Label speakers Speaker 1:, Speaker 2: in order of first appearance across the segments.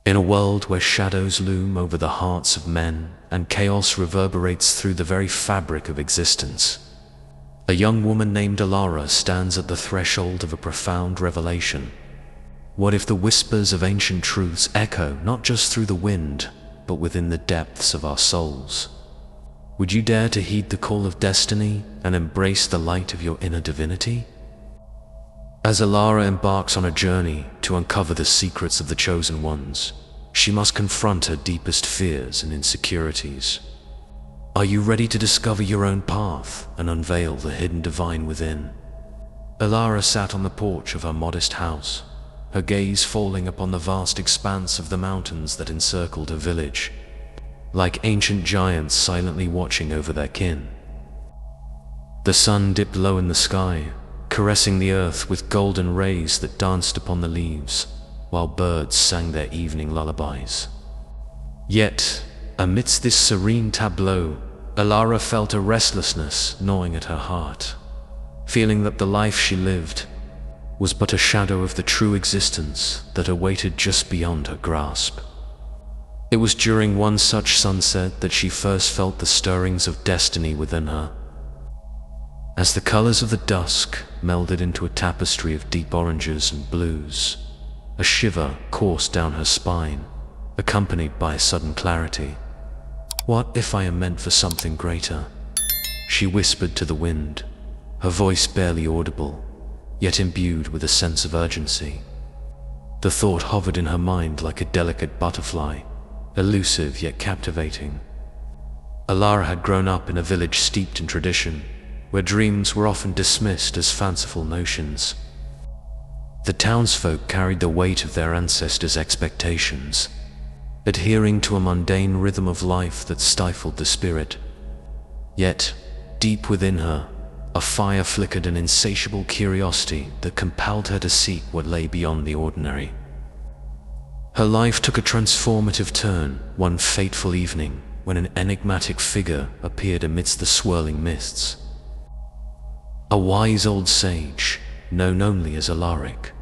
Speaker 1: In a world where shadows loom over the hearts of men and chaos reverberates through the very fabric of existence, a young woman named Alara stands at the threshold of a profound revelation. What if the whispers of ancient truths echo not just through the wind, but within the depths of our souls? Would you dare to heed the call of destiny and embrace the light of your inner divinity? As Alara embarks on a journey to uncover the secrets of the chosen ones, she must confront her deepest fears and insecurities. Are you ready to discover your own path and unveil the hidden divine within? Alara sat on the porch of her modest house, her gaze falling upon the vast expanse of the mountains that encircled her village, like ancient giants silently watching over their kin. The sun dipped low in the sky, caressing the earth with golden rays that danced upon the leaves, while birds sang their evening lullabies. Yet, amidst this serene tableau, Alara felt a restlessness gnawing at her heart, feeling that the life she lived was but a shadow of the true existence that awaited just beyond her grasp. It was during one such sunset that she first felt the stirrings of destiny within her. As the colors of the dusk melded into a tapestry of deep oranges and blues, a shiver coursed down her spine, accompanied by a sudden clarity. "What if I am meant for something greater?" she whispered to the wind, her voice barely audible, yet imbued with a sense of urgency. The thought hovered in her mind like a delicate butterfly, elusive yet captivating. Alara had grown up in a village steeped in tradition, where dreams were often dismissed as fanciful notions. The townsfolk carried the weight of their ancestors' expectations, adhering to a mundane rhythm of life that stifled the spirit. Yet, deep within her, a fire flickered, an insatiable curiosity that compelled her to seek what lay beyond the ordinary. Her life took a transformative turn one fateful evening when an enigmatic figure appeared amidst the swirling mists. A wise old sage, known only as Alaric,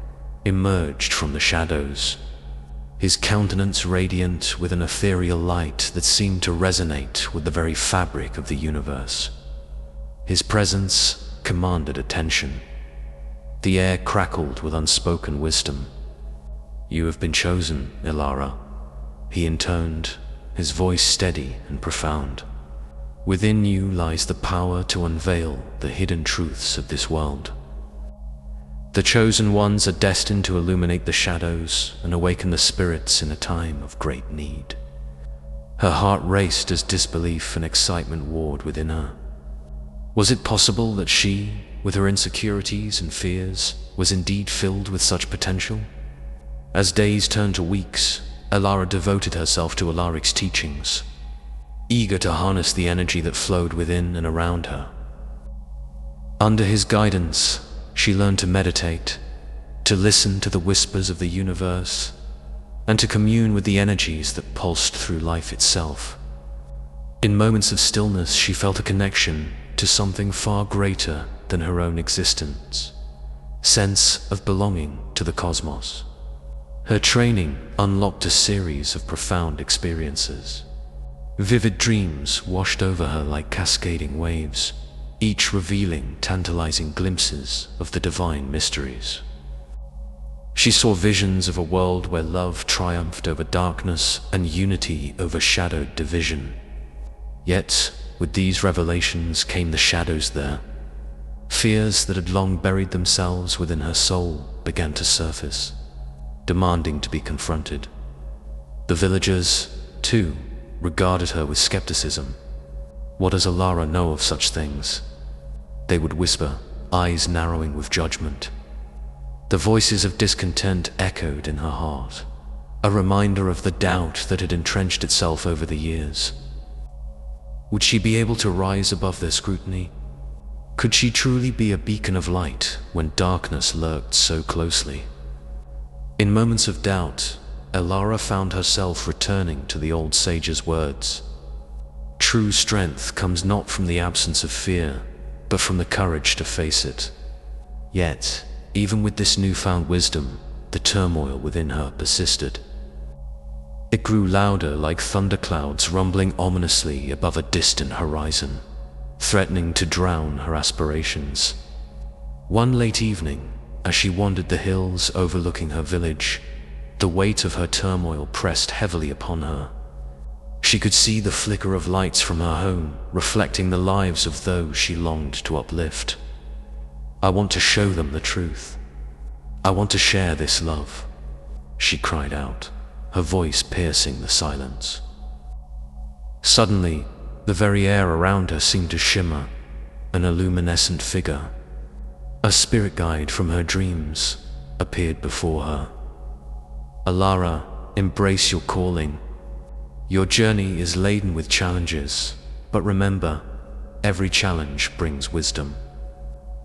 Speaker 1: emerged from the shadows, his countenance radiant with an ethereal light that seemed to resonate with the very fabric of the universe. His presence commanded attention. The air crackled with unspoken wisdom. "You have been chosen, Alara," he intoned, his voice steady and profound. "Within you lies the power to unveil the hidden truths of this world. The chosen ones are destined to illuminate the shadows and awaken the spirits in a time of great need." Her heart raced as disbelief and excitement warred within her. Was it possible that she, with her insecurities and fears, was indeed filled with such potential? As days turned to weeks, Alara devoted herself to Alaric's teachings, eager to harness the energy that flowed within and around her. Under his guidance, she learned to meditate, to listen to the whispers of the universe, and to commune with the energies that pulsed through life itself. In moments of stillness, she felt a connection to something far greater than her own existence, sense of belonging to the cosmos. Her training unlocked a series of profound experiences. Vivid dreams washed over her like cascading waves, each revealing tantalizing glimpses of the divine mysteries. She saw visions of a world where love triumphed over darkness and unity overshadowed division. Yet, with these revelations came the shadows there. Fears that had long buried themselves within her soul began to surface, demanding to be confronted. The villagers, too, regarded her with skepticism. "What does Alara know of such things?" they would whisper, eyes narrowing with judgment. The voices of discontent echoed in her heart, a reminder of the doubt that had entrenched itself over the years. Would she be able to rise above their scrutiny? Could she truly be a beacon of light when darkness lurked so closely? In moments of doubt, Alara found herself returning to the old sage's words. "True strength comes not from the absence of fear, but from the courage to face it." Yet, even with this newfound wisdom, the turmoil within her persisted. grew louder, like thunderclouds rumbling ominously above a distant horizon, threatening to drown her aspirations. One late evening, as she wandered the hills overlooking her village, the weight of her turmoil pressed heavily upon her. She could see the flicker of lights from her home, reflecting the lives of those she longed to uplift. "I want to show them the truth. I want to share this love," she cried out, her voice piercing the silence. Suddenly, the very air around her seemed to shimmer, an illuminescent figure, a spirit guide from her dreams, appeared before her. "Alara, embrace your calling. Your journey is laden with challenges, but remember, every challenge brings wisdom.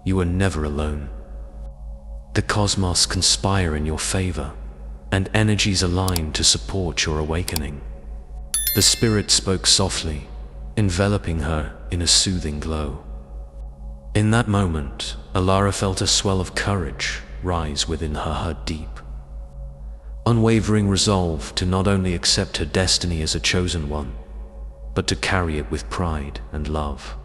Speaker 1: You are never alone. The cosmos conspire in your favor, and energies align to support your awakening." The spirit spoke softly, enveloping her in a soothing glow. In that moment, Alara felt a swell of courage rise within her heart deep. Unwavering resolve to not only accept her destiny as a chosen one, but to carry it with pride and love.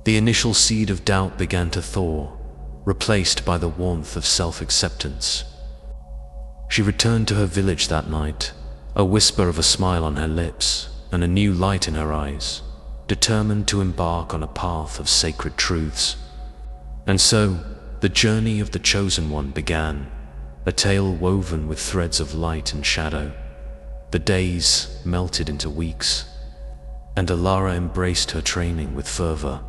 Speaker 1: The initial seed of doubt began to thaw, replaced by the warmth of self-acceptance. She returned to her village that night, a whisper of a smile on her lips and a new light in her eyes, determined to embark on a path of sacred truths. And so, the journey of the chosen one began, a tale woven with threads of light and shadow. The days melted into weeks, and Alara embraced her training with fervor.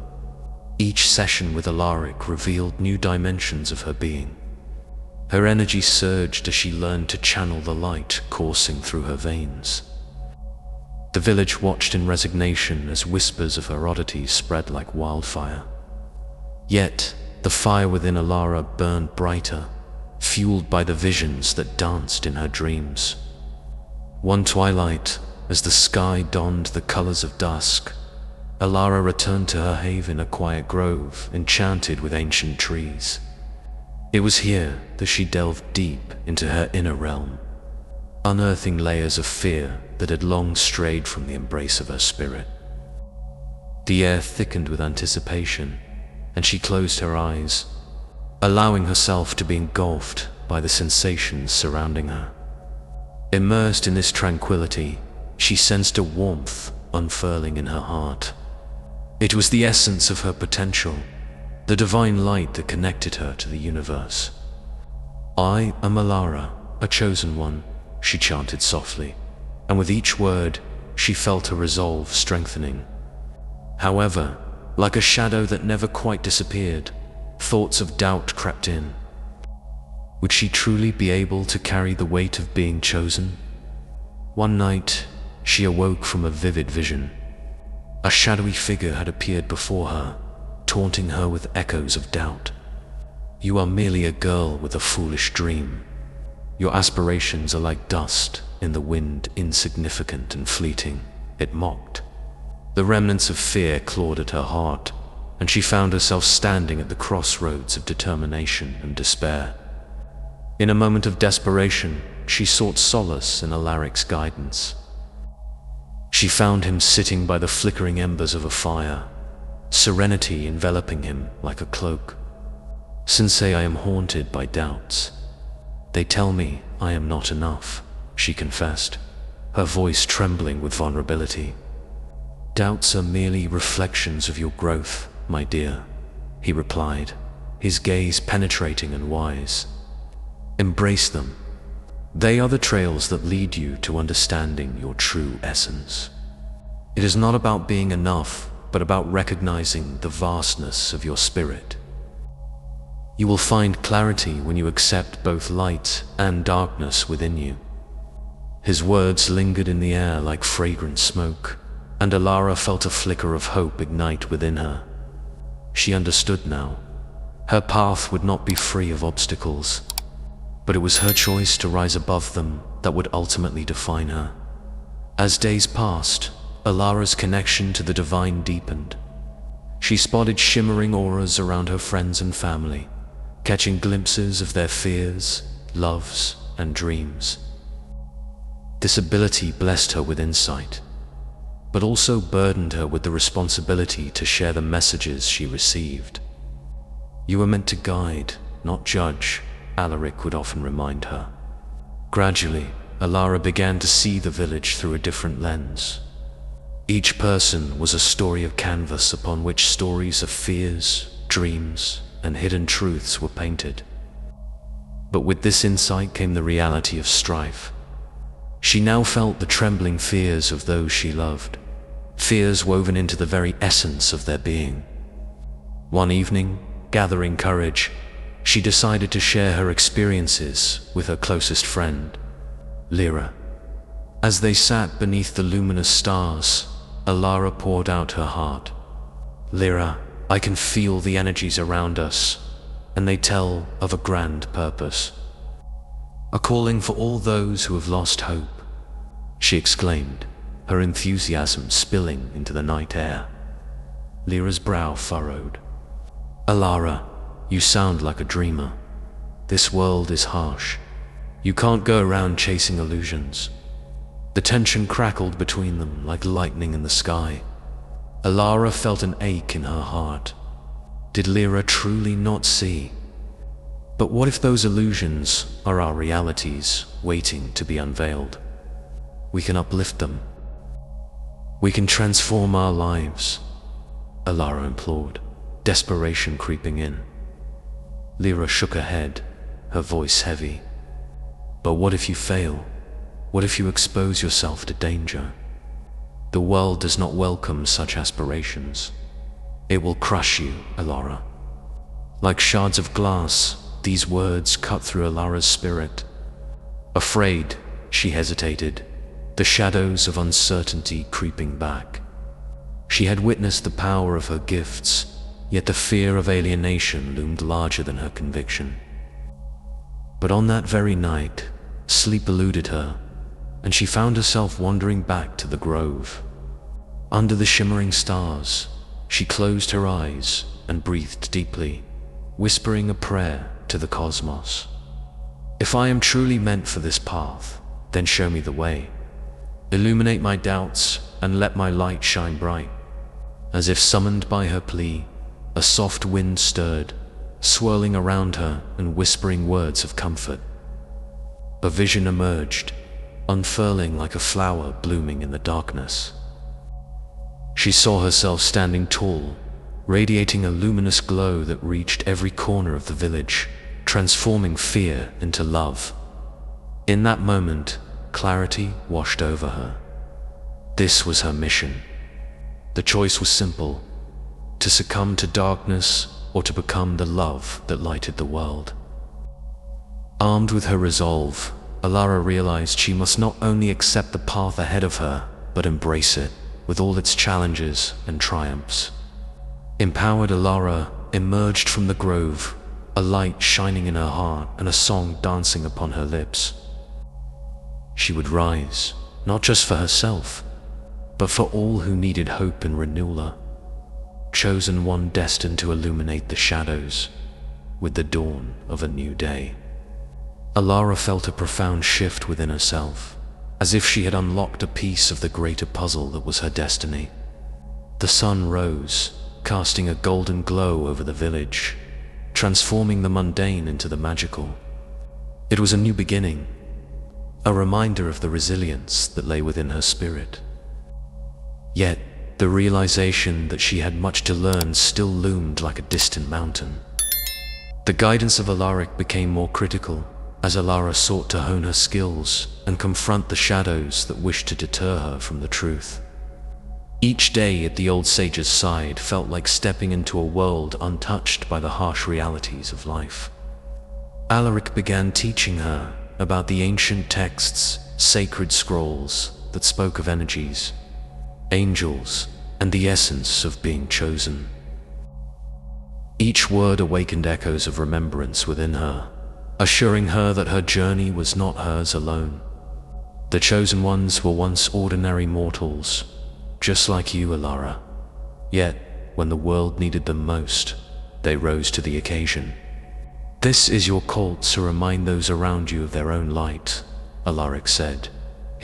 Speaker 1: Each session with Alaric revealed new dimensions of her being. Her energy surged as she learned to channel the light coursing through her veins. The village watched in resignation as whispers of her oddities spread like wildfire. Yet, the fire within Alara burned brighter, fueled by the visions that danced in her dreams. One twilight, as the sky donned the colors of dusk, Alara returned to her haven, a quiet grove enchanted with ancient trees. It was here that she delved deep into her inner realm, unearthing layers of fear that had long strayed from the embrace of her spirit. The air thickened with anticipation, and she closed her eyes, allowing herself to be engulfed by the sensations surrounding her. Immersed in this tranquility, she sensed a warmth unfurling in her heart. It was the essence of her potential, the divine light that connected her to the universe. "I am Alara, a chosen one," she chanted softly, and with each word, she felt her resolve strengthening. However, like a shadow that never quite disappeared, thoughts of doubt crept in. Would she truly be able to carry the weight of being chosen? One night, she awoke from a vivid vision. A shadowy figure had appeared before her, taunting her with echoes of doubt. "You are merely a girl with a foolish dream. Your aspirations are like dust in the wind, insignificant and fleeting," it mocked. The remnants of fear clawed at her heart, and she found herself standing at the crossroads of determination and despair. In a moment of desperation, she sought solace in Alaric's guidance. She found him sitting by the flickering embers of a fire, serenity enveloping him like a cloak. "Sensei, I am haunted by doubts. They tell me I am not enough," she confessed, her voice trembling with vulnerability. "Doubts are merely reflections of your growth, my dear," he replied, his gaze penetrating and wise. "Embrace them. They are the trails that lead you to understanding your true essence. It is not about being enough, but about recognizing the vastness of your spirit. You will find clarity when you accept both light and darkness within you." His words lingered in the air like fragrant smoke, and Alara felt a flicker of hope ignite within her. She understood now. Her path would not be free of obstacles, but it was her choice to rise above them that would ultimately define her. As days passed, Alara's connection to the divine deepened. She spotted shimmering auras around her friends and family, catching glimpses of their fears, loves, and dreams. This ability blessed her with insight, but also burdened her with the responsibility to share the messages she received. You were meant to guide, not judge, Alaric would often remind her. Gradually, Alara began to see the village through a different lens. Each person was a story of canvas upon which stories of fears, dreams, and hidden truths were painted. But with this insight came the reality of strife. She now felt the trembling fears of those she loved, fears woven into the very essence of their being. One evening, gathering courage, she decided to share her experiences with her closest friend, Lyra. As they sat beneath the luminous stars, Alara poured out her heart. Lyra, I can feel the energies around us, and they tell of a grand purpose. A calling for all those who have lost hope, she exclaimed, her enthusiasm spilling into the night air. Lyra's brow furrowed. Alara, you sound like a dreamer. This world is harsh. You can't go around chasing illusions. The tension crackled between them like lightning in the sky. Alara felt an ache in her heart. Did Lyra truly not see? But what if those illusions are our realities waiting to be unveiled? We can uplift them. We can transform our lives, Alara implored, desperation creeping in. Lyra shook her head, her voice heavy. But what if you fail? What if you expose yourself to danger? The world does not welcome such aspirations. It will crush you, Alara. Like shards of glass, these words cut through Alara's spirit. Afraid, she hesitated, the shadows of uncertainty creeping back. She had witnessed the power of her gifts, yet the fear of alienation loomed larger than her conviction. But on that very night, sleep eluded her, and she found herself wandering back to the grove. Under the shimmering stars, she closed her eyes and breathed deeply, whispering a prayer to the cosmos. If I am truly meant for this path, then show me the way. Illuminate my doubts and let my light shine bright. As if summoned by her plea, a soft wind stirred, swirling around her and whispering words of comfort. A vision emerged, unfurling like a flower blooming in the darkness. She saw herself standing tall, radiating a luminous glow that reached every corner of the village, transforming fear into love. In that moment, clarity washed over her. This was her mission. The choice was simple: to succumb to darkness or to become the love that lighted the world. Armed with her resolve, Alara realized she must not only accept the path ahead of her, but embrace it, with all its challenges and triumphs. Empowered, Alara emerged from the grove, a light shining in her heart and a song dancing upon her lips. She would rise, not just for herself, but for all who needed hope and renewal. Chosen one destined to illuminate the shadows with the dawn of a new day. Alara felt a profound shift within herself, as if she had unlocked a piece of the greater puzzle that was her destiny. The sun rose, casting a golden glow over the village, transforming the mundane into the magical. It was a new beginning, a reminder of the resilience that lay within her spirit. Yet, the realization that she had much to learn still loomed like a distant mountain. The guidance of Alaric became more critical, as Alara sought to hone her skills and confront the shadows that wished to deter her from the truth. Each day at the old sage's side felt like stepping into a world untouched by the harsh realities of life. Alaric began teaching her about the ancient texts, sacred scrolls that spoke of energies, angels, and the essence of being chosen. Each word awakened echoes of remembrance within her, assuring her that her journey was not hers alone. The chosen ones were once ordinary mortals, just like you, Alara. Yet, when the world needed them most, they rose to the occasion. This is your call to remind those around you of their own light, Alaric said,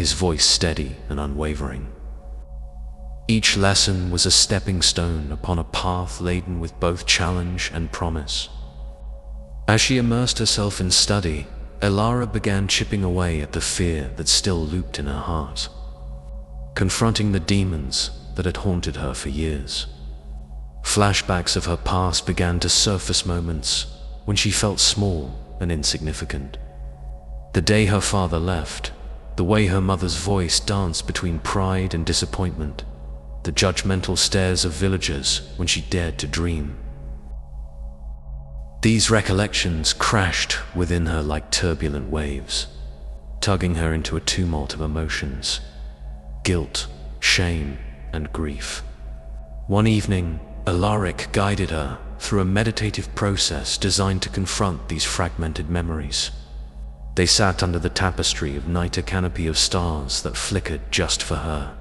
Speaker 1: his voice steady and unwavering. Each lesson was a stepping stone upon a path laden with both challenge and promise. As she immersed herself in study, Elara began chipping away at the fear that still looped in her heart, confronting the demons that had haunted her for years. Flashbacks of her past began to surface, moments when she felt small and insignificant. The day her father left, the way her mother's voice danced between pride and disappointment, the judgmental stares of villagers when she dared to dream. These recollections crashed within her like turbulent waves, tugging her into a tumult of emotions: guilt, shame, and grief. One evening, Alaric guided her through a meditative process designed to confront these fragmented memories. They sat under the tapestry of night, a canopy of stars that flickered just for her.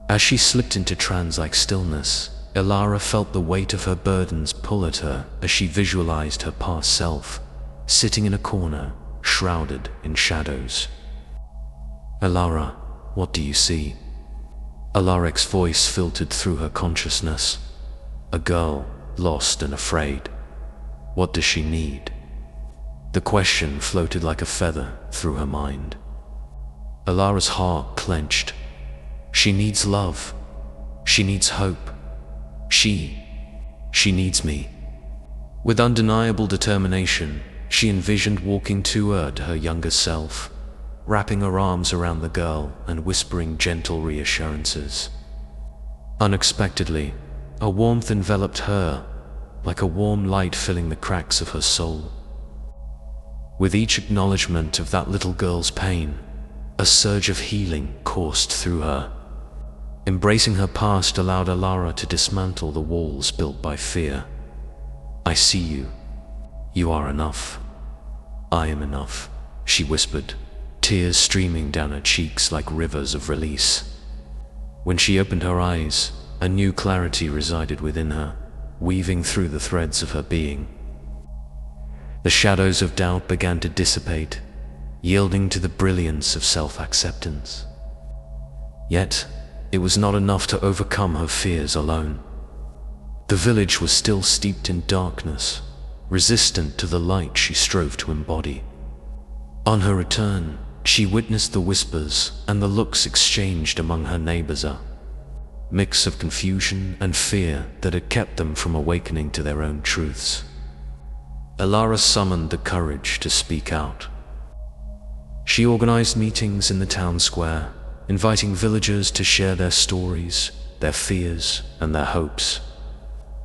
Speaker 1: As she slipped into trance-like stillness, Elara felt the weight of her burdens pull at her as she visualized her past self, sitting in a corner, shrouded in shadows. "Elara, what do you see?" Alaric's voice filtered through her consciousness. A girl, lost and afraid. What does she need? The question floated like a feather through her mind. Elara's heart clenched. She needs love. She needs hope. She needs me. With undeniable determination, she envisioned walking toward her younger self, wrapping her arms around the girl and whispering gentle reassurances. Unexpectedly, a warmth enveloped her, like a warm light filling the cracks of her soul. With each acknowledgement of that little girl's pain, a surge of healing coursed through her. Embracing her past allowed Elara to dismantle the walls built by fear. "I see you. You are enough. I am enough," she whispered, tears streaming down her cheeks like rivers of release. When she opened her eyes, a new clarity resided within her, weaving through the threads of her being. The shadows of doubt began to dissipate, yielding to the brilliance of self-acceptance. Yet, it was not enough to overcome her fears alone. The village was still steeped in darkness, resistant to the light she strove to embody. On her return, she witnessed the whispers and the looks exchanged among her neighbors, a mix of confusion and fear that had kept them from awakening to their own truths. Elara summoned the courage to speak out. She organized meetings in the town square, inviting villagers to share their stories, their fears, and their hopes.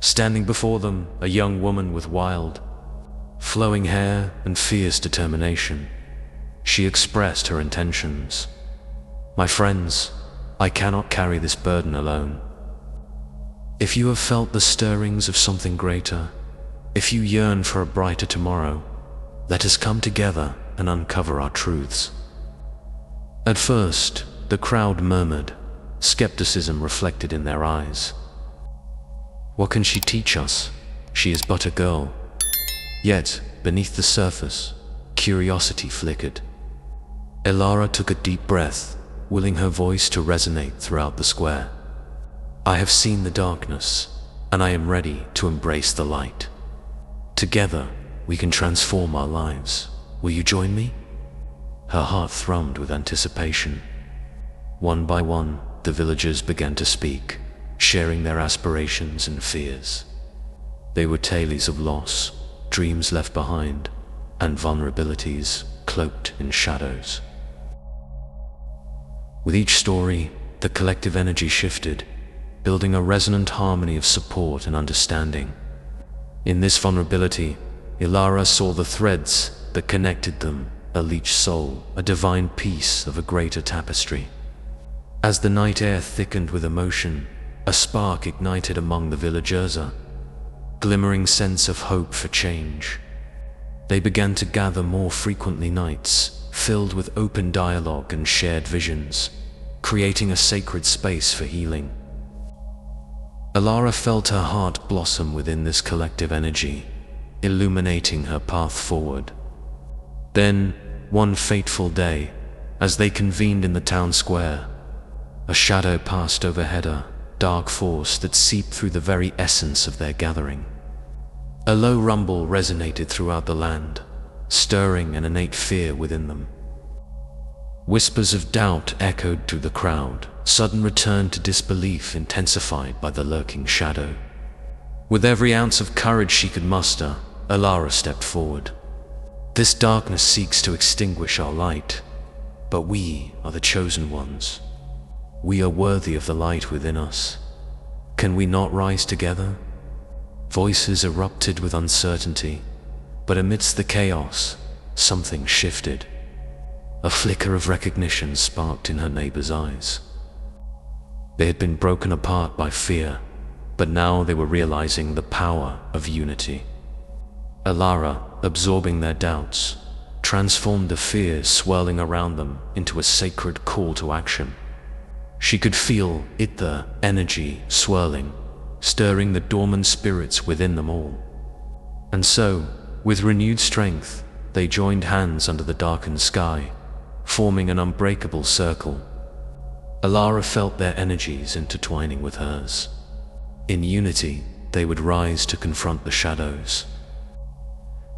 Speaker 1: Standing before them, a young woman with wild, flowing hair and fierce determination, she expressed her intentions. "My friends, I cannot carry this burden alone. If you have felt the stirrings of something greater, if you yearn for a brighter tomorrow, let us come together and uncover our truths." At first, the crowd murmured, skepticism reflected in their eyes. "What can she teach us? She is but a girl." Yet, beneath the surface, curiosity flickered. Elara took a deep breath, willing her voice to resonate throughout the square. "I have seen the darkness, and I am ready to embrace the light. Together, we can transform our lives. Will you join me?" Her heart thrummed with anticipation. One by one, the villagers began to speak, sharing their aspirations and fears. They were tales of loss, dreams left behind, and vulnerabilities cloaked in shadows. With each story, the collective energy shifted, building a resonant harmony of support and understanding. In this vulnerability, Elara saw the threads that connected them, each soul, a divine piece of a greater tapestry. As the night air thickened with emotion, a spark ignited among the villagers, a glimmering sense of hope for change. They began to gather more frequently, nights filled with open dialogue and shared visions, creating a sacred space for healing. Elara felt her heart blossom within this collective energy, illuminating her path forward. Then, one fateful day, As they convened in the town square, a shadow passed overhead, a dark force that seeped through the very essence of their gathering. A low rumble resonated throughout the land, stirring an innate fear within them. Whispers of doubt echoed through the crowd, sudden return to disbelief intensified by the lurking shadow. With every ounce of courage she could muster, Alara stepped forward. This darkness seeks to extinguish our light, but we are the chosen ones. We are worthy of the light within us. Can we not rise together? Voices erupted with uncertainty, but amidst the chaos, something shifted. A flicker of recognition sparked in her neighbor's eyes. They had been broken apart by fear, but now they were realizing the power of unity. Alara, absorbing their doubts, transformed the fears swirling around them into a sacred call to action. She could feel it, the energy swirling, stirring the dormant spirits within them all. And so, with renewed strength, they joined hands under the darkened sky, forming an unbreakable circle. Alara felt their energies intertwining with hers. In unity, they would rise to confront the shadows.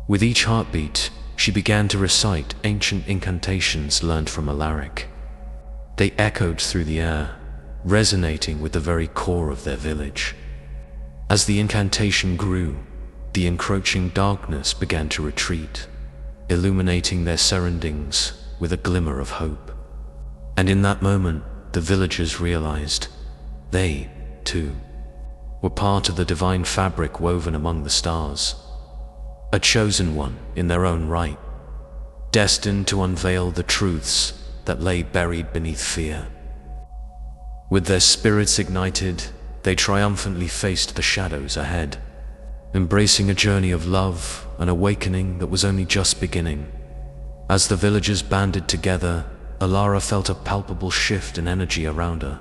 Speaker 1: With each heartbeat, she began to recite ancient incantations learned from Alaric. They echoed through the air, resonating with the very core of their village. As the incantation grew, the encroaching darkness began to retreat, illuminating their surroundings with a glimmer of hope. And in that moment, the villagers realized they, too, were part of the divine fabric woven among the stars, a chosen one in their own right, destined to unveil the truths that lay buried beneath fear. With their spirits ignited, they triumphantly faced the shadows ahead, embracing a journey of love and awakening that was only just beginning. As the villagers banded together, Alara felt a palpable shift in energy around her.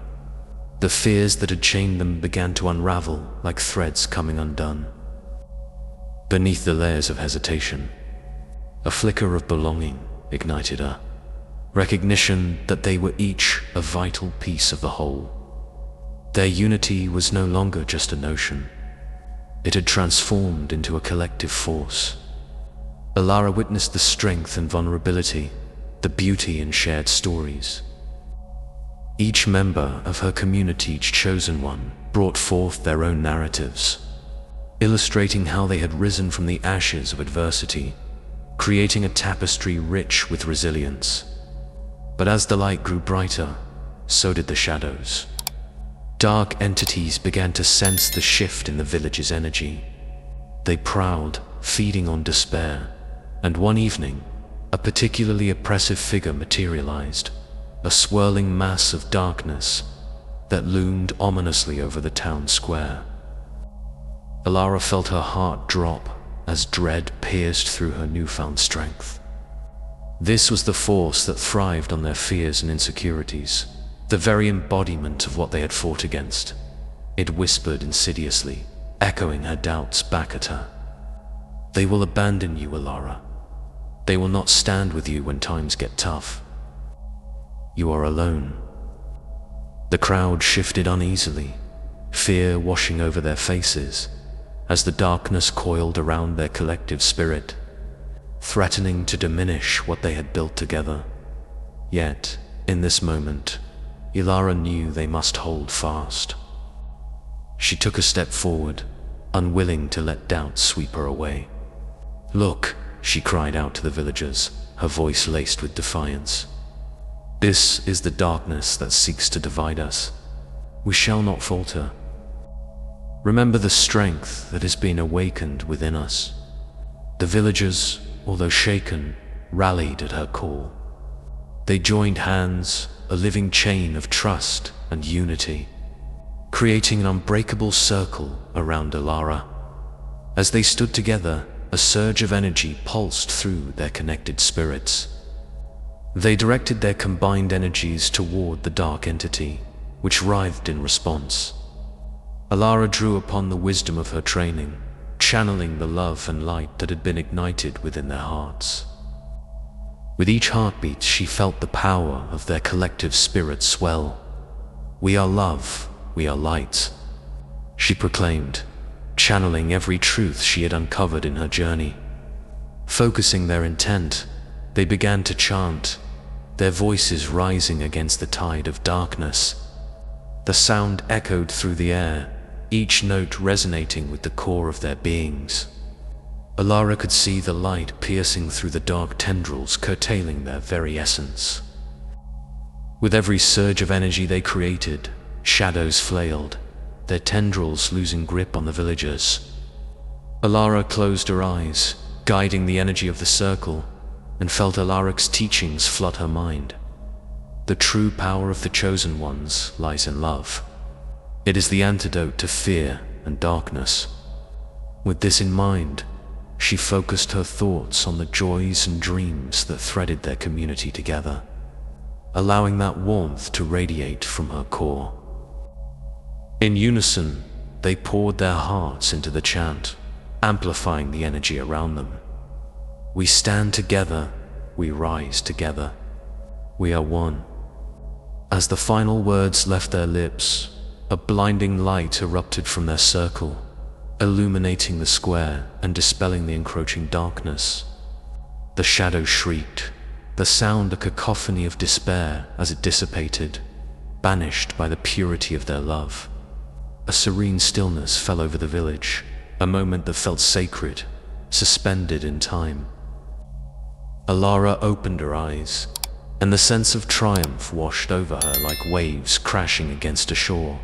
Speaker 1: The fears that had chained them began to unravel like threads coming undone. Beneath the layers of hesitation, a flicker of belonging ignited her. Recognition that they were each a vital piece of the whole. Their unity was no longer just a notion. It had transformed into a collective force. Alara witnessed the strength and vulnerability, the beauty in shared stories. Each member of her community, each chosen one, brought forth their own narratives, illustrating how they had risen from the ashes of adversity, creating a tapestry rich with resilience. But as the light grew brighter, so did the shadows. Dark entities began to sense the shift in the village's energy. They prowled, feeding on despair, and one evening, a particularly oppressive figure materialized, a swirling mass of darkness that loomed ominously over the town square. Alara felt her heart drop as dread pierced through her newfound strength. This was the force that thrived on their fears and insecurities, the very embodiment of what they had fought against. It whispered insidiously, echoing her doubts back at her. They will abandon you, Alara. They will not stand with you when times get tough. You are alone. The crowd shifted uneasily, fear washing over their faces, as the darkness coiled around their collective spirit, threatening to diminish what they had built together. Yet, in this moment, Alara knew they must hold fast. She took a step forward, unwilling to let doubt sweep her away. "Look," she cried out to the villagers, her voice laced with defiance. "This is the darkness that seeks to divide us. We shall not falter. Remember the strength that has been awakened within us." The villagers, although shaken, rallied at her call. They joined hands, a living chain of trust and unity, creating an unbreakable circle around Alara. As they stood together, a surge of energy pulsed through their connected spirits. They directed their combined energies toward the dark entity, which writhed in response. Alara drew upon the wisdom of her training, channeling the love and light that had been ignited within their hearts. With each heartbeat, she felt the power of their collective spirit swell. "We are love, we are light," she proclaimed, channeling every truth she had uncovered in her journey. Focusing their intent, they began to chant, their voices rising against the tide of darkness. The sound echoed through the air, each note resonating with the core of their beings. Alara could see the light piercing through the dark tendrils, curtailing their very essence. With every surge of energy they created, shadows flailed, their tendrils losing grip on the villagers. Alara closed her eyes, guiding the energy of the circle, and felt Alaric's teachings flood her mind. The true power of the Chosen Ones lies in love. It is the antidote to fear and darkness. With this in mind, she focused her thoughts on the joys and dreams that threaded their community together, allowing that warmth to radiate from her core. In unison, they poured their hearts into the chant, amplifying the energy around them. "We stand together, we rise together, we are one." As the final words left their lips, a blinding light erupted from their circle, illuminating the square and dispelling the encroaching darkness. The shadow shrieked, the sound a cacophony of despair as it dissipated, banished by the purity of their love. A serene stillness fell over the village, a moment that felt sacred, suspended in time. Alara opened her eyes, and the sense of triumph washed over her like waves crashing against a shore.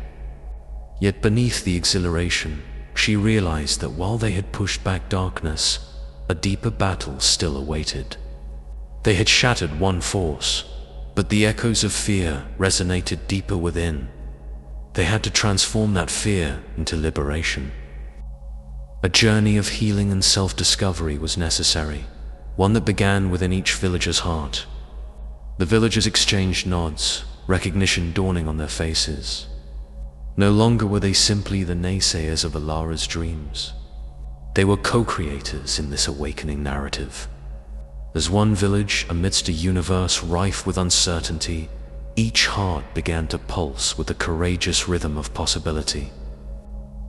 Speaker 1: Yet beneath the exhilaration, she realized that while they had pushed back darkness, a deeper battle still awaited. They had shattered one force, but the echoes of fear resonated deeper within. They had to transform that fear into liberation. A journey of healing and self-discovery was necessary, one that began within each villager's heart. The villagers exchanged nods, recognition dawning on their faces. No longer were they simply the naysayers of Alara's dreams. They were co-creators in this awakening narrative. As one village amidst a universe rife with uncertainty, each heart began to pulse with the courageous rhythm of possibility.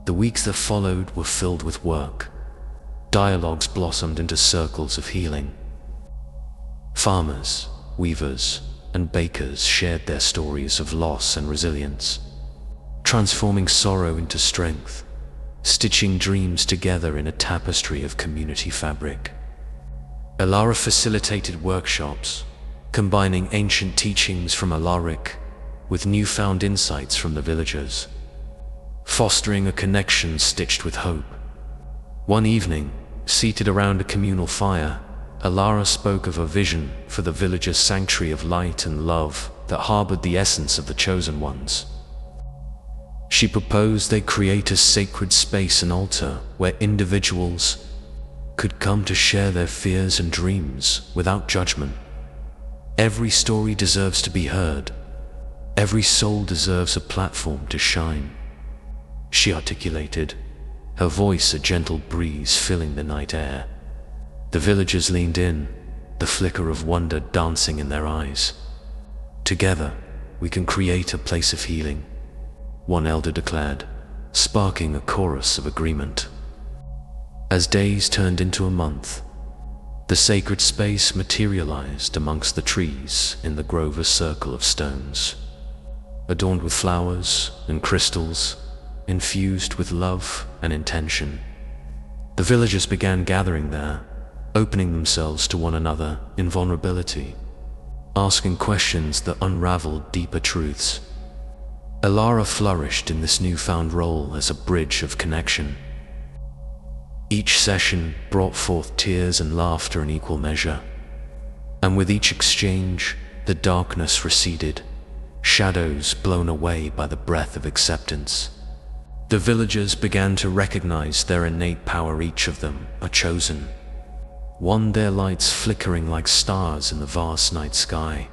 Speaker 1: The weeks that followed were filled with work. Dialogues blossomed into circles of healing. Farmers, weavers, and bakers shared their stories of loss and resilience, transforming sorrow into strength, stitching dreams together in a tapestry of community fabric. Alara facilitated workshops, combining ancient teachings from Alaric with newfound insights from the villagers, fostering a connection stitched with hope. One evening, seated around a communal fire, Alara spoke of a vision for the villagers' sanctuary of light and love that harbored the essence of the Chosen Ones. She proposed they create a sacred space and altar where individuals could come to share their fears and dreams without judgment. Every story deserves to be heard. Every soul deserves a platform to shine, she articulated, her voice a gentle breeze filling the night air. The villagers leaned in, the flicker of wonder dancing in their eyes. "Together, we can create a place of healing," one elder declared, sparking a chorus of agreement. As days turned into a month, the sacred space materialized amongst the trees in the Grover's circle of stones, adorned with flowers and crystals, infused with love and intention. The villagers began gathering there, opening themselves to one another in vulnerability, asking questions that unraveled deeper truths. Alara flourished in this newfound role as a bridge of connection. Each session brought forth tears and laughter in equal measure, and with each exchange, the darkness receded, shadows blown away by the breath of acceptance. The villagers began to recognize their innate power, each of them a chosen one, their lights flickering like stars in the vast night sky.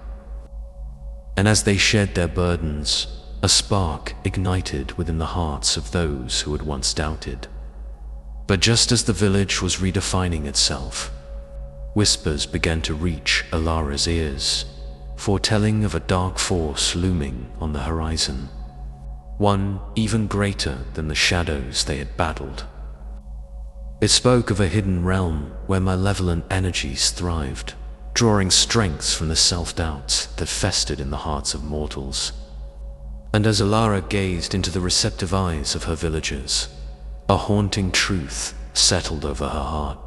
Speaker 1: And as they shared their burdens, a spark ignited within the hearts of those who had once doubted. But just as the village was redefining itself, Whispers began to reach Alara's ears, foretelling of a dark force looming on the horizon, one even greater than the shadows they had battled. It spoke of a hidden realm where malevolent energies thrived, drawing strength from the self-doubts that festered in the hearts of mortals. And as Alara gazed into the receptive eyes of her villagers, a haunting truth settled over her heart.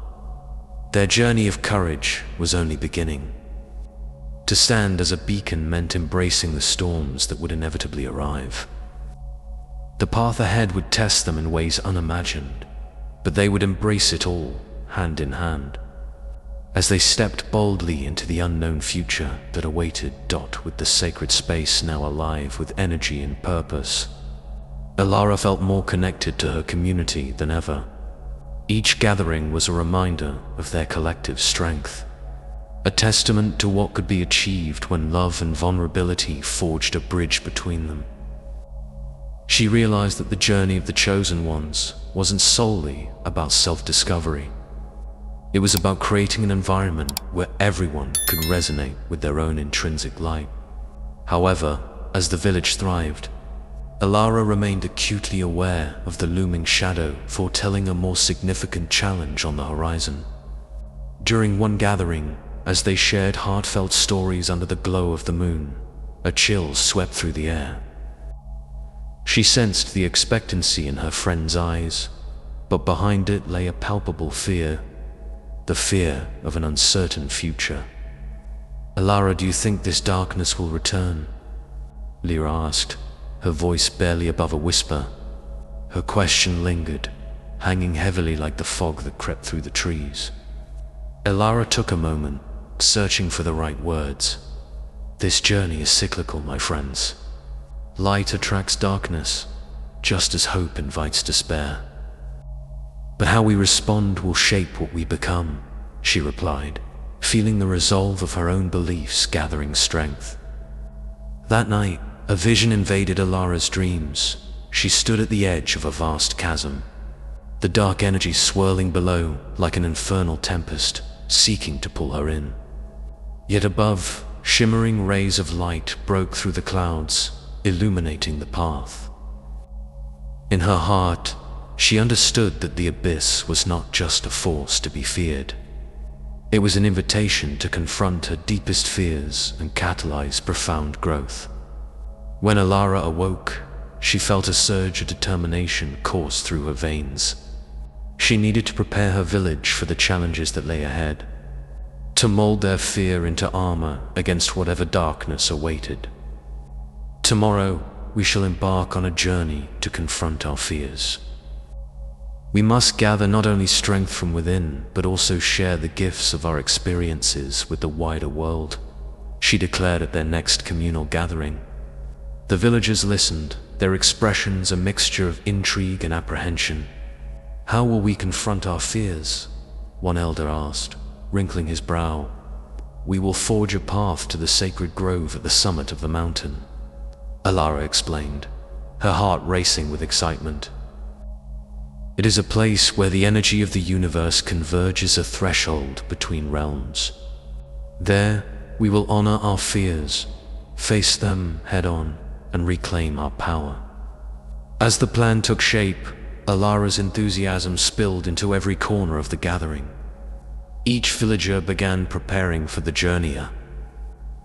Speaker 1: Their journey of courage was only beginning. To stand as a beacon meant embracing the storms that would inevitably arrive. The path ahead would test them in ways unimagined, but they would embrace it all, hand in hand. As they stepped boldly into the unknown future that awaited, with the sacred space now alive with energy and purpose, Alara felt more connected to her community than ever. Each gathering was a reminder of their collective strength, a testament to what could be achieved when love and vulnerability forged a bridge between them. She realized that the journey of the chosen ones wasn't solely about self-discovery. It was about creating an environment where everyone could resonate with their own intrinsic light. However, as the village thrived, Alara remained acutely aware of the looming shadow foretelling a more significant challenge on the horizon. During one gathering, as they shared heartfelt stories under the glow of the moon, a chill swept through the air. She sensed the expectancy in her friend's eyes, but behind it lay a palpable fear, the fear of an uncertain future. "Alara, do you think this darkness will return?" Lyra asked, her voice barely above a whisper. Her question lingered, hanging heavily like the fog that crept through the trees. Alara took a moment, searching for the right words. "This journey is cyclical, my friends. Light attracts darkness, just as hope invites despair. But how we respond will shape what we become," she replied, feeling the resolve of her own beliefs gathering strength. That night, a vision invaded Alara's dreams. She stood at the edge of a vast chasm, the dark energy swirling below like an infernal tempest, seeking to pull her in. Yet above, shimmering rays of light broke through the clouds, illuminating the path. In her heart, she understood that the abyss was not just a force to be feared. It was an invitation to confront her deepest fears and catalyze profound growth. When Alara awoke, she felt a surge of determination course through her veins. She needed to prepare her village for the challenges that lay ahead, to mold their fear into armor against whatever darkness awaited. "Tomorrow, we shall embark on a journey to confront our fears. We must gather not only strength from within, but also share the gifts of our experiences with the wider world," she declared at their next communal gathering. The villagers listened, their expressions a mixture of intrigue and apprehension. "How will we confront our fears?" one elder asked, wrinkling his brow. "We will forge a path to the sacred grove at the summit of the mountain," Alara explained, her heart racing with excitement. "It is a place where the energy of the universe converges, a threshold between realms. There, we will honor our fears, face them head-on, and reclaim our power." As the plan took shape, Alara's enthusiasm spilled into every corner of the gathering. Each villager began preparing for the journey, a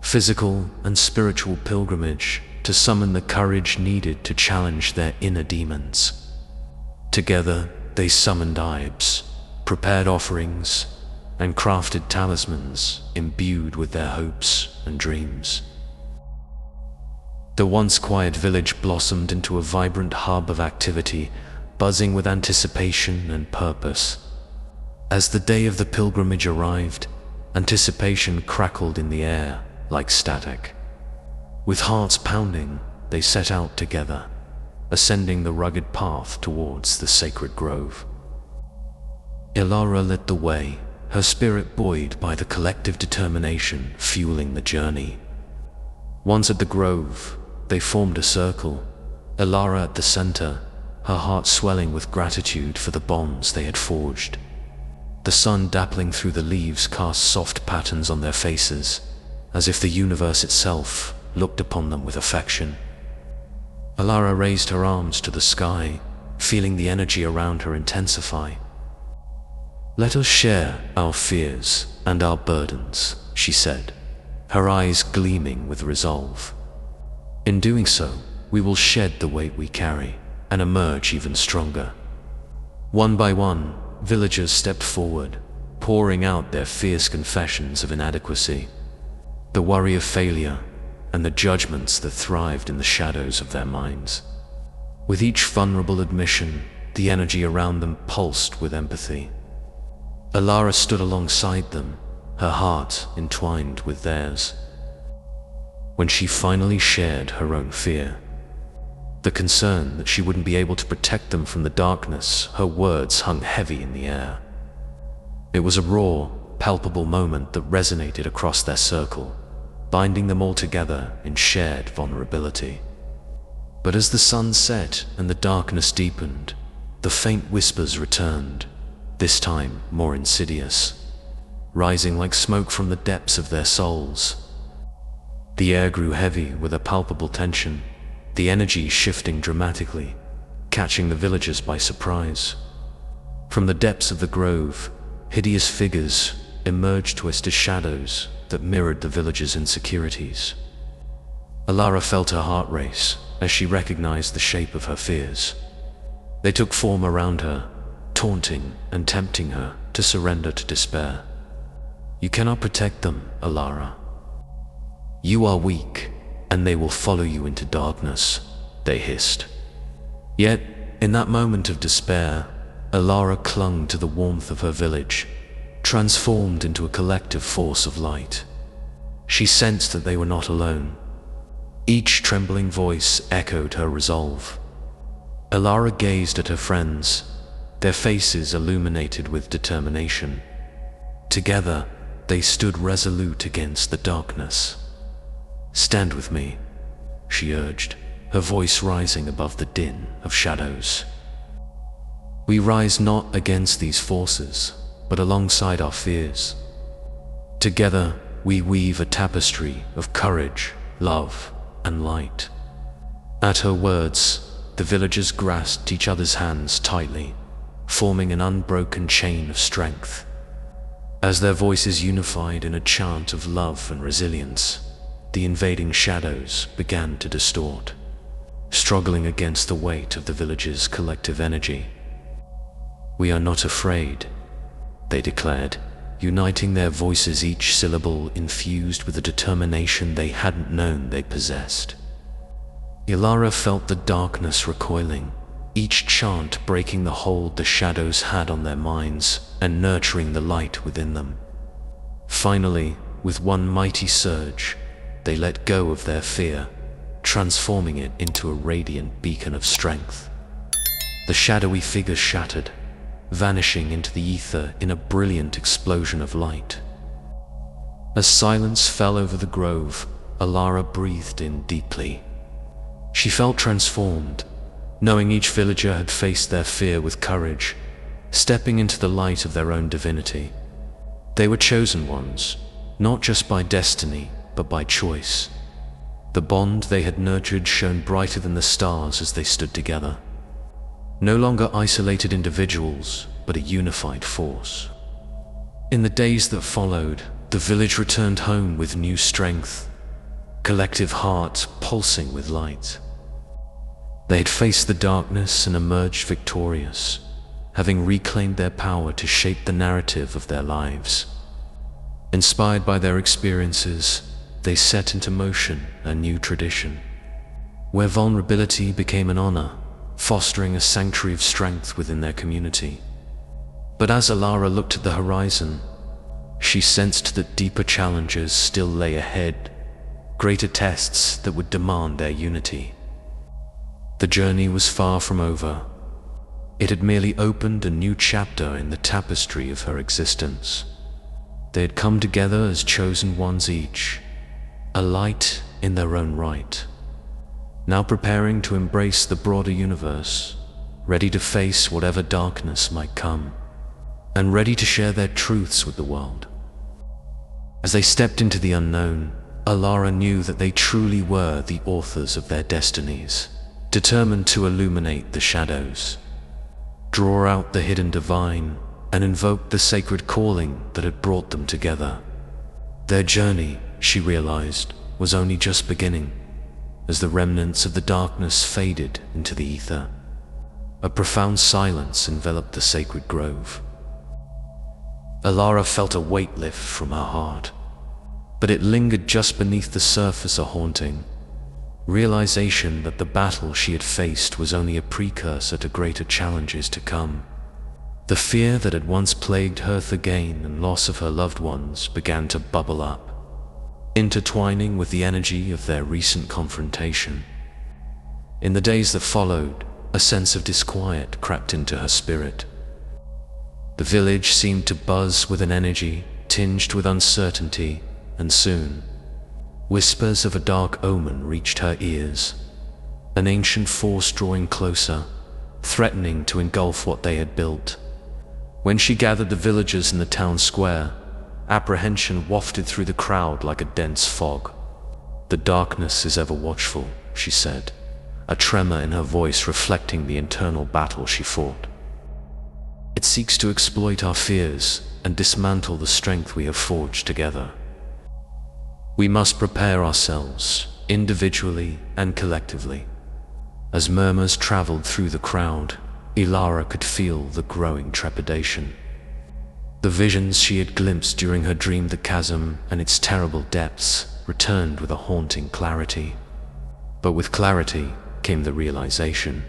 Speaker 1: physical and spiritual pilgrimage to summon the courage needed to challenge their inner demons. Together, they summoned ibes, prepared offerings, and crafted talismans imbued with their hopes and dreams. The once quiet village blossomed into a vibrant hub of activity, buzzing with anticipation and purpose. As the day of the pilgrimage arrived, anticipation crackled in the air like static. With hearts pounding, they set out together, ascending the rugged path towards the sacred grove. Alara led the way, her spirit buoyed by the collective determination fueling the journey. Once at the grove, they formed a circle, Alara at the center, her heart swelling with gratitude for the bonds they had forged. The sun dappling through the leaves cast soft patterns on their faces, as if the universe itself looked upon them with affection. Alara raised her arms to the sky, feeling the energy around her intensify. "Let us share our fears and our burdens," she said, her eyes gleaming with resolve. "In doing so, we will shed the weight we carry and emerge even stronger." One by one, villagers stepped forward, pouring out their fierce confessions of inadequacy, the worry of failure, and the judgments that thrived in the shadows of their minds. With each vulnerable admission, the energy around them pulsed with empathy. Alara stood alongside them, her heart entwined with theirs. When she finally shared her own fear, the concern that she wouldn't be able to protect them from the darkness, her words hung heavy in the air. It was a raw, palpable moment that resonated across their circle, binding them all together in shared vulnerability. But as the sun set and the darkness deepened, the faint whispers returned, this time more insidious, rising like smoke from the depths of their souls. The air grew heavy with a palpable tension, the energy shifting dramatically, catching the villagers by surprise. From the depths of the grove, hideous figures emerged to us as shadows that mirrored the villagers' insecurities. Alara felt her heart race as she recognized the shape of her fears. They took form around her, taunting and tempting her to surrender to despair. "You cannot protect them, Alara. You are weak, and they will follow you into darkness," they hissed. Yet, in that moment of despair, Alara clung to the warmth of her village, transformed into a collective force of light. She sensed that they were not alone. Each trembling voice echoed her resolve. Alara gazed at her friends, their faces illuminated with determination. Together, they stood resolute against the darkness. "Stand with me," she urged, her voice rising above the din of shadows. "We rise not against these forces, but alongside our fears. Together, we weave a tapestry of courage, love, and light." At her words, the villagers grasped each other's hands tightly, forming an unbroken chain of strength. As their voices unified in a chant of love and resilience, the invading shadows began to distort, struggling against the weight of the village's collective energy. "We are not afraid," they declared, uniting their voices, each syllable infused with a determination they hadn't known they possessed. Alara felt the darkness recoiling, each chant breaking the hold the shadows had on their minds and nurturing the light within them. Finally, with one mighty surge, they let go of their fear, transforming it into a radiant beacon of strength. The shadowy figures shattered, vanishing into the ether in a brilliant explosion of light. As silence fell over the grove, Alara breathed in deeply. She felt transformed, knowing each villager had faced their fear with courage, stepping into the light of their own divinity. They were chosen ones, not just by destiny, but by choice. The bond they had nurtured shone brighter than the stars as they stood together. No longer isolated individuals, but a unified force. In the days that followed, the village returned home with new strength, collective hearts pulsing with light. They had faced the darkness and emerged victorious, having reclaimed their power to shape the narrative of their lives. Inspired by their experiences, they set into motion a new tradition, where vulnerability became an honor, fostering a sanctuary of strength within their community. But as Alara looked at the horizon, she sensed that deeper challenges still lay ahead, greater tests that would demand their unity. The journey was far from over. It had merely opened a new chapter in the tapestry of her existence. They had come together as chosen ones each, a light in their own right, now preparing to embrace the broader universe, ready to face whatever darkness might come. and ready to share their truths with the world. As they stepped into the unknown, Alara knew that they truly were the authors of their destinies, determined to illuminate the shadows, draw out the hidden divine, and invoke the sacred calling that had brought them together. Their journey, she realized, was only just beginning, as the remnants of the darkness faded into the ether. A profound silence enveloped the sacred grove. Alara felt a weight lift from her heart, but it lingered just beneath the surface, a haunting realization that the battle she had faced was only a precursor to greater challenges to come. The fear that had once plagued her, the gain and loss of her loved ones, began to bubble up, intertwining with the energy of their recent confrontation. In the days that followed, a sense of disquiet crept into her spirit. The village seemed to buzz with an energy tinged with uncertainty, and soon, whispers of a dark omen reached her ears, an ancient force drawing closer, threatening to engulf what they had built. When she gathered the villagers in the town square, apprehension wafted through the crowd like a dense fog. "The darkness is ever watchful," she said, a tremor in her voice reflecting the internal battle she fought. "It seeks to exploit our fears and dismantle the strength we have forged together. We must prepare ourselves, individually and collectively." As murmurs traveled through the crowd, Alara could feel the growing trepidation. The visions she had glimpsed during her dream, the chasm and its terrible depths, returned with a haunting clarity. But with clarity came the realization.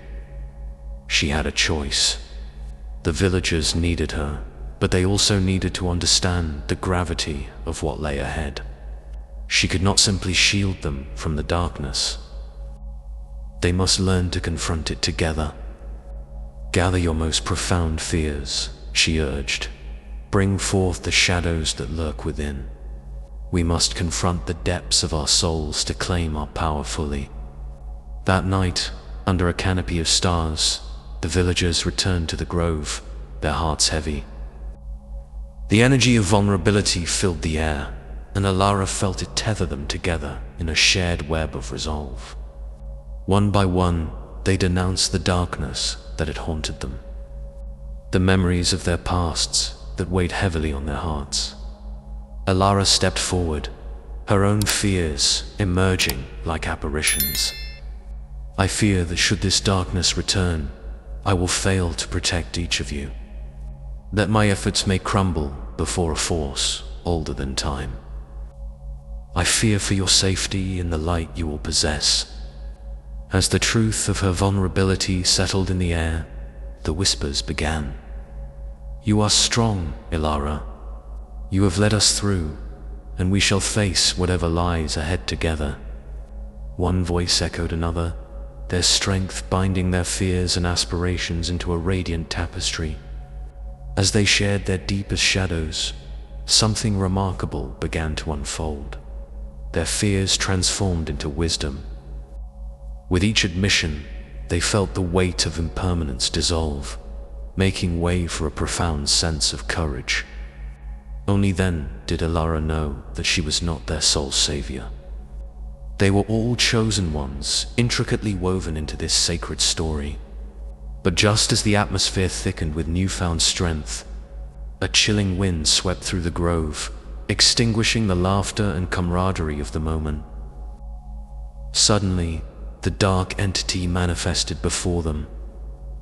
Speaker 1: She had a choice. The villagers needed her, but they also needed to understand the gravity of what lay ahead. She could not simply shield them from the darkness. They must learn to confront it together. "Gather your most profound fears," she urged. "Bring forth the shadows that lurk within. We must confront the depths of our souls to claim our power fully." That night, under a canopy of stars, the villagers returned to the grove, their hearts heavy. The energy of vulnerability filled the air, and Alara felt it tether them together in a shared web of resolve. One by one, they denounced the darkness that had haunted them, the memories of their pasts that weighed heavily on their hearts. Alara stepped forward, her own fears emerging like apparitions. "I fear that should this darkness return, I will fail to protect each of you. That my efforts may crumble before a force older than time. I fear for your safety in the light you will possess." As the truth of her vulnerability settled in the air, the whispers began. "You are strong, Alara. You have led us through, and we shall face whatever lies ahead together." One voice echoed another, their strength binding their fears and aspirations into a radiant tapestry. As they shared their deepest shadows, something remarkable began to unfold. Their fears transformed into wisdom. With each admission, they felt the weight of impermanence dissolve, making way for a profound sense of courage. Only then did Alara know that she was not their sole savior. They were all chosen ones, intricately woven into this sacred story. But just as the atmosphere thickened with newfound strength, a chilling wind swept through the grove, extinguishing the laughter and camaraderie of the moment. Suddenly, the dark entity manifested before them,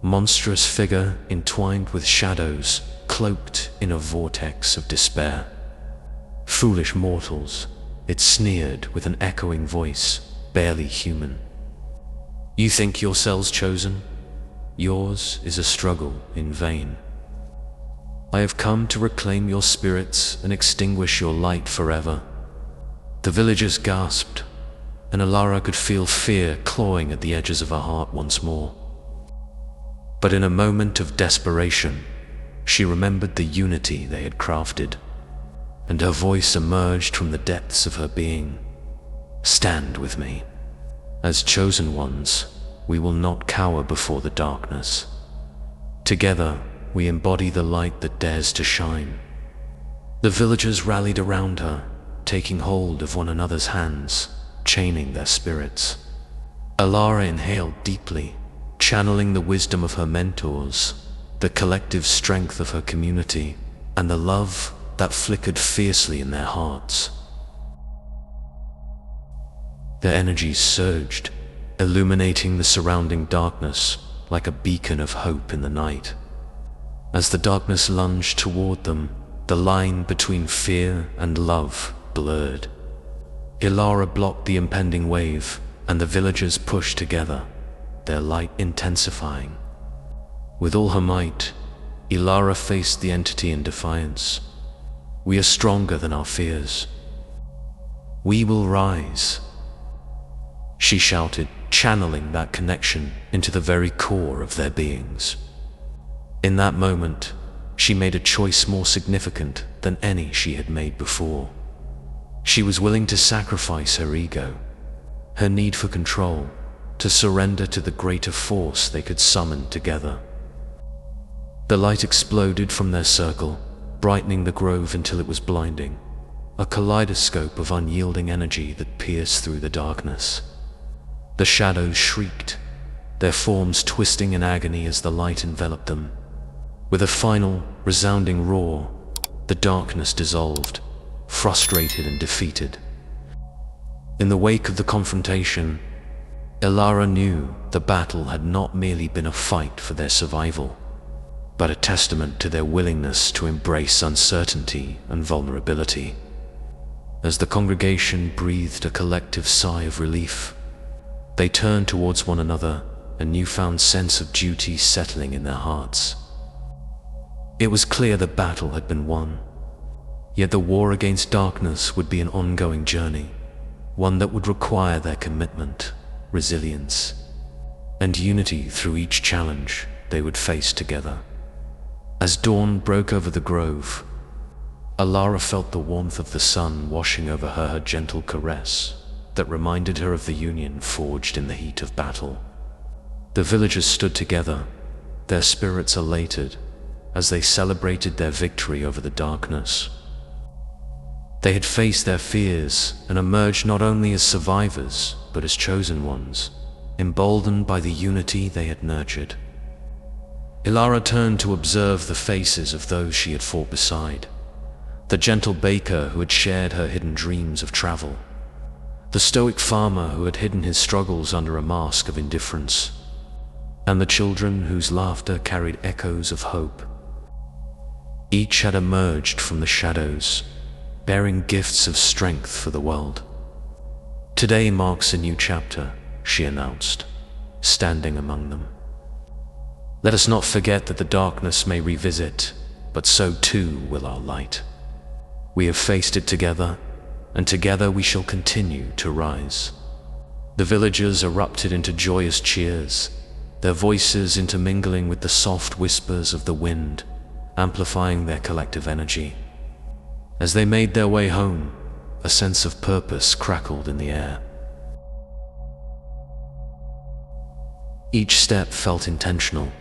Speaker 1: monstrous figure entwined with shadows, cloaked in a vortex of despair. "Foolish mortals," it sneered with an echoing voice, barely human. "You think yourselves chosen? Yours is a struggle in vain. I have come to reclaim your spirits and extinguish your light forever." The villagers gasped, and Alara could feel fear clawing at the edges of her heart once more. But in a moment of desperation, she remembered the unity they had crafted, and her voice emerged from the depths of her being. "Stand with me. As chosen ones, we will not cower before the darkness. Together, we embody the light that dares to shine." The villagers rallied around her, taking hold of one another's hands, chaining their spirits. Alara inhaled deeply, channeling the wisdom of her mentors, the collective strength of her community, and the love that flickered fiercely in their hearts. Their energies surged, illuminating the surrounding darkness like a beacon of hope in the night. As the darkness lunged toward them, the line between fear and love blurred. Ilara blocked the impending wave, and the villagers pushed together, their light intensifying. With all her might, Ilara faced the entity in defiance. "We are stronger than our fears. We will rise," she shouted, channeling that connection into the very core of their beings. In that moment, she made a choice more significant than any she had made before. She was willing to sacrifice her ego, her need for control, to surrender to the greater force they could summon together. The light exploded from their circle, brightening the grove until it was blinding, a kaleidoscope of unyielding energy that pierced through the darkness. The shadows shrieked, their forms twisting in agony as the light enveloped them. With a final, resounding roar, the darkness dissolved, frustrated and defeated. In the wake of the confrontation, Ilara knew the battle had not merely been a fight for their survival, but a testament to their willingness to embrace uncertainty and vulnerability. As the congregation breathed a collective sigh of relief, they turned towards one another, a newfound sense of duty settling in their hearts. It was clear the battle had been won, yet the war against darkness would be an ongoing journey, one that would require their commitment, resilience, and unity through each challenge they would face together. As dawn broke over the grove, Alara felt the warmth of the sun washing over her, her gentle caress that reminded her of the union forged in the heat of battle. The villagers stood together, their spirits elated, as they celebrated their victory over the darkness. They had faced their fears and emerged not only as survivors, but as chosen ones, emboldened by the unity they had nurtured. Ilara turned to observe the faces of those she had fought beside, the gentle baker who had shared her hidden dreams of travel, the stoic farmer who had hidden his struggles under a mask of indifference, and the children whose laughter carried echoes of hope. Each had emerged from the shadows, bearing gifts of strength for the world. "Today marks a new chapter," she announced, standing among them. "Let us not forget that the darkness may revisit, but so too will our light. We have faced it together, and together we shall continue to rise." The villagers erupted into joyous cheers, their voices intermingling with the soft whispers of the wind, amplifying their collective energy. As they made their way home, a sense of purpose crackled in the air. Each step felt intentional,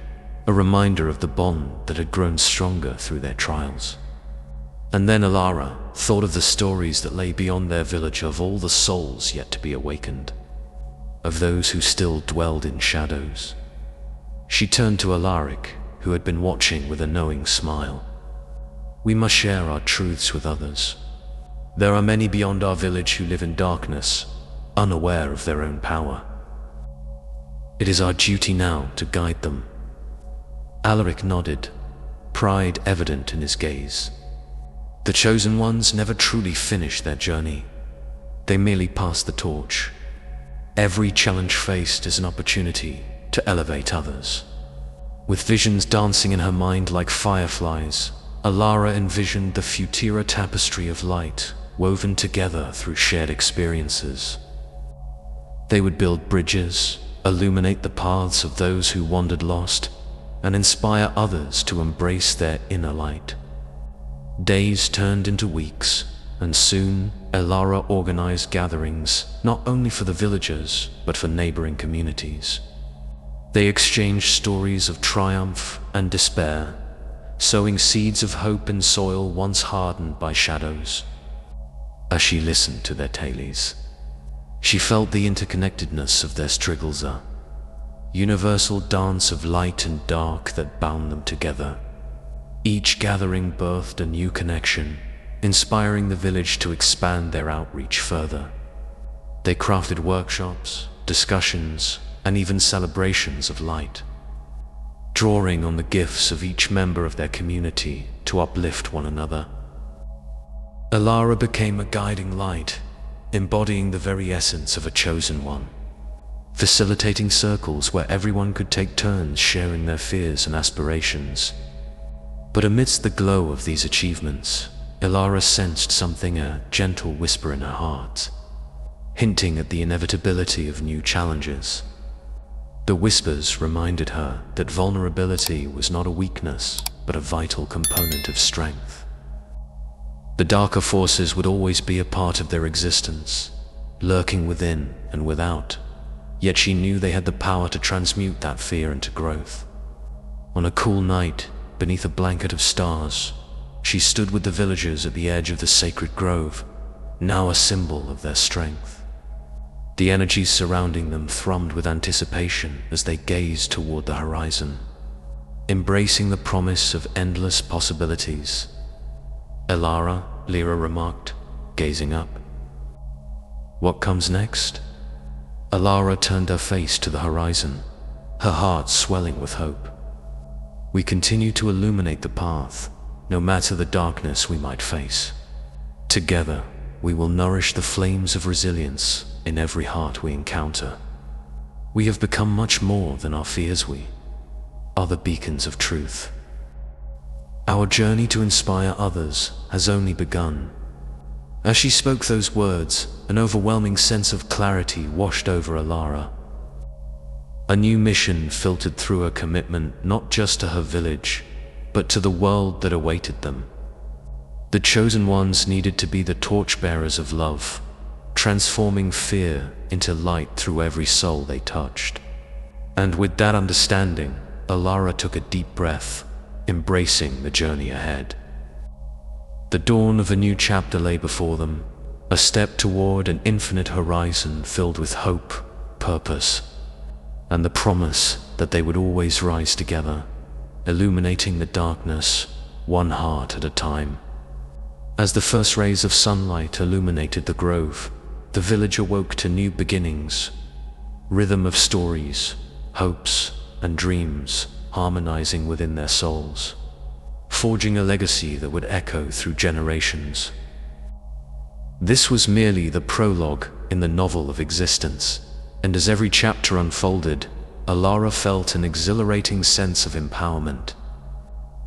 Speaker 1: a reminder of the bond that had grown stronger through their trials. And then Alara thought of the stories that lay beyond their village, of all the souls yet to be awakened, of those who still dwelled in shadows. She turned to Alaric, who had been watching with a knowing smile. "We must share our truths with others. There are many beyond our village who live in darkness, unaware of their own power. It is our duty now to guide them." Alaric nodded, pride evident in his gaze. The chosen ones never truly finished their journey. They merely passed the torch. Every challenge faced is an opportunity to elevate others. With visions dancing in her mind like fireflies, Alara envisioned the Futira tapestry of light woven together through shared experiences. They would build bridges, illuminate the paths of those who wandered lost, and inspire others to embrace their inner light. Days turned into weeks, and soon Alara organized gatherings not only for the villagers, but for neighboring communities. They exchanged stories of triumph and despair, sowing seeds of hope in soil once hardened by shadows. As she listened to their tales, she felt the interconnectedness of their strigulza, universal dance of light and dark that bound them together. Each gathering birthed a new connection, inspiring the village to expand their outreach further. They crafted workshops, discussions, and even celebrations of light, drawing on the gifts of each member of their community to uplift one another. Alara became a guiding light, embodying the very essence of a chosen one, facilitating circles where everyone could take turns sharing their fears and aspirations. But amidst the glow of these achievements, Alara sensed something, a gentle whisper in her heart, hinting at the inevitability of new challenges. The whispers reminded her that vulnerability was not a weakness, but a vital component of strength. The darker forces would always be a part of their existence, lurking within and without, yet she knew they had the power to transmute that fear into growth. On a cool night, beneath a blanket of stars, she stood with the villagers at the edge of the sacred grove, now a symbol of their strength. The energies surrounding them thrummed with anticipation as they gazed toward the horizon, embracing the promise of endless possibilities. Alara, Lyra remarked, gazing up. What comes next? Alara turned her face to the horizon, her heart swelling with hope. We continue to illuminate the path, no matter the darkness we might face. Together, we will nourish the flames of resilience in every heart we encounter. We have become much more than our fears. We are the beacons of truth. Our journey to inspire others has only begun. As she spoke those words, an overwhelming sense of clarity washed over Alara. A new mission filtered through her commitment not just to her village, but to the world that awaited them. The chosen ones needed to be the torchbearers of love, transforming fear into light through every soul they touched. And with that understanding, Alara took a deep breath, embracing the journey ahead. The dawn of a new chapter lay before them, a step toward an infinite horizon filled with hope, purpose, and the promise that they would always rise together, illuminating the darkness, one heart at a time. As the first rays of sunlight illuminated the grove, the village awoke to new beginnings, rhythm of stories, hopes, and dreams harmonizing within their souls, forging a legacy that would echo through generations. This was merely the prologue in the novel of existence, and as every chapter unfolded, Alara felt an exhilarating sense of empowerment.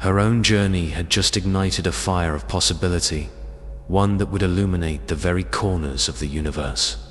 Speaker 1: Her own journey had just ignited a fire of possibility, one that would illuminate the very corners of the universe.